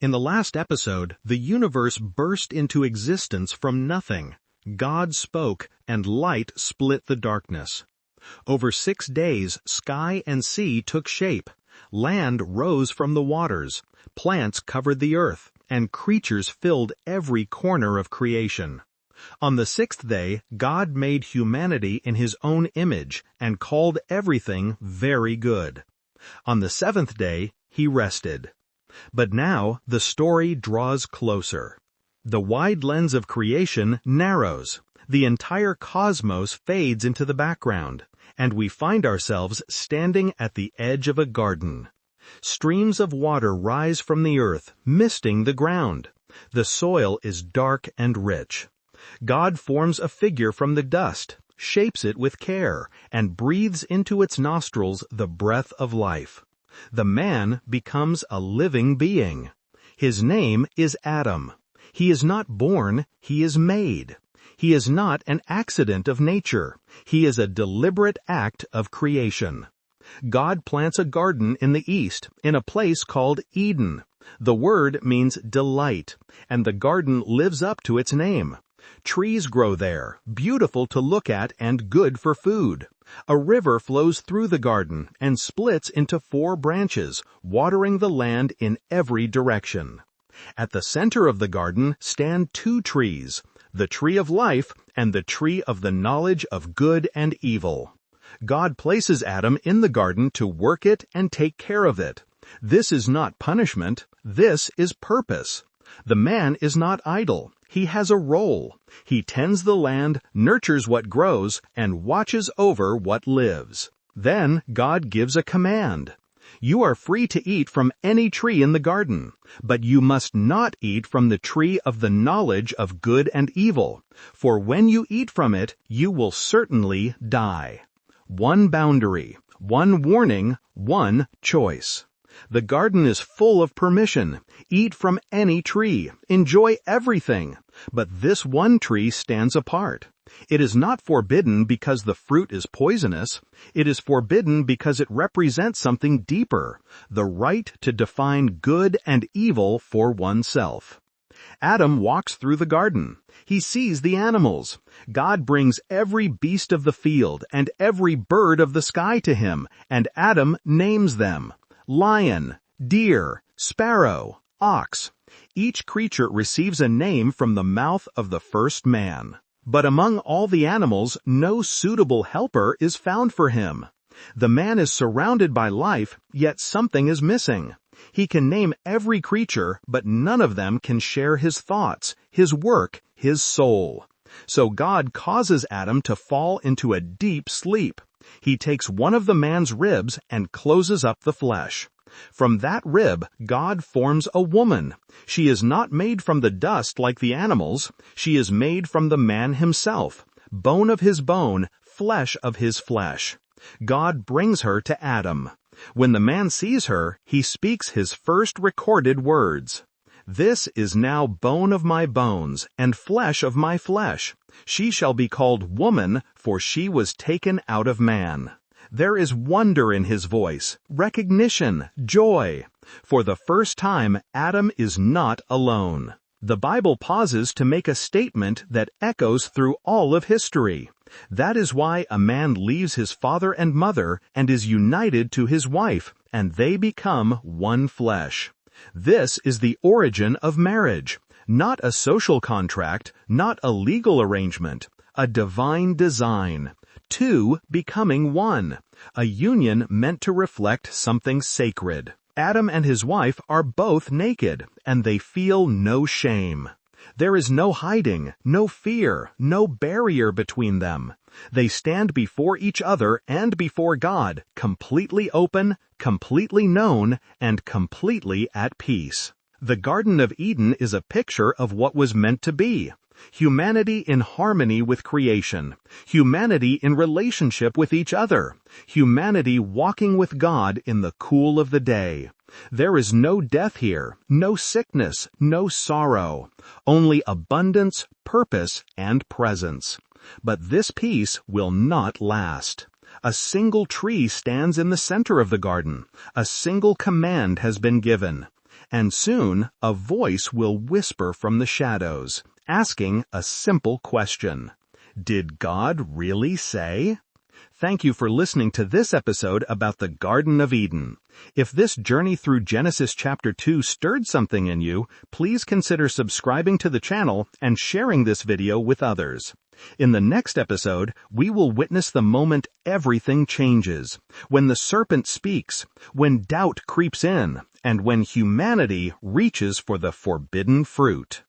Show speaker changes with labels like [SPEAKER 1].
[SPEAKER 1] In the last episode, the universe burst into existence from nothing. God spoke, and light split the darkness. Over 6 days, sky and sea took shape. Land rose from the waters. Plants covered the earth, and creatures filled every corner of creation. On the 6th day, God made humanity in His own image and called everything very good. On the 7th day, He rested. But now the story draws closer. The wide lens of creation narrows. The entire cosmos fades into the background, and we find ourselves standing at the edge of a garden. Streams of water rise from the earth, misting the ground. The soil is dark and rich. God forms a figure from the dust, shapes it with care, and breathes into its nostrils the breath of life. The man becomes a living being. His name is Adam. He is not born, he is made. He is not an accident of nature. He is a deliberate act of creation. God plants a garden in the east, in a place called Eden. The word means delight, and the garden lives up to its name. Trees grow there, beautiful to look at and good for food. A river flows through the garden and splits into 4 branches, watering the land in every direction. At the center of the garden stand 2 trees, the tree of life and the tree of the knowledge of good and evil. God places Adam in the garden to work it and take care of it. This is not punishment, this is purpose. The man is not idle. He has a role. He tends the land, nurtures what grows, and watches over what lives. Then God gives a command. You are free to eat from any tree in the garden, but you must not eat from the tree of the knowledge of good and evil, for when you eat from it, you will certainly die. 1 boundary, 1 warning, 1 choice. The garden is full of permission. Eat from any tree. Enjoy everything. But this one tree stands apart. It is not forbidden because the fruit is poisonous. It is forbidden because it represents something deeper, the right to define good and evil for oneself. Adam walks through the garden. He sees the animals. God brings every beast of the field and every bird of the sky to him, and Adam names them. Lion, deer, sparrow, ox. Each creature receives a name from the mouth of the first man. But among all the animals, no suitable helper is found for him. The man is surrounded by life, yet something is missing. He can name every creature, but none of them can share his thoughts, his work, his soul. So God causes Adam to fall into a deep sleep. He takes one of the man's ribs and closes up the flesh. From that rib, God forms a woman. She is not made from the dust like the animals. She is made from the man himself, bone of his bone, flesh of his flesh. God brings her to Adam. When the man sees her, he speaks his first recorded words. This is now bone of my bones and flesh of my flesh. She shall be called woman, for she was taken out of man. There is wonder in his voice, recognition, joy. For the first time, Adam is not alone. The Bible pauses to make a statement that echoes through all of history. That is why a man leaves his father and mother and is united to his wife, and they become one flesh. This is the origin of marriage, not a social contract, not a legal arrangement, a divine design. 2 becoming 1, a union meant to reflect something sacred. Adam and his wife are both naked, and they feel no shame. There is no hiding, no fear, no barrier between them. They stand before each other and before God, completely open, completely known, and completely at peace. The Garden of Eden is a picture of what was meant to be. Humanity in harmony with creation. Humanity in relationship with each other. Humanity walking with God in the cool of the day. There is no death here, no sickness, no sorrow. Only abundance, purpose, and presence. But this peace will not last. A single tree stands in the center of the garden. A single command has been given. And soon, a voice will whisper from the shadows, asking a simple question. Did God really say? Thank you for listening to this episode about the Garden of Eden. If this journey through Genesis chapter 2 stirred something in you, please consider subscribing to the channel and sharing this video with others. In the next episode, we will witness the moment everything changes, when the serpent speaks, when doubt creeps in, and when humanity reaches for the forbidden fruit.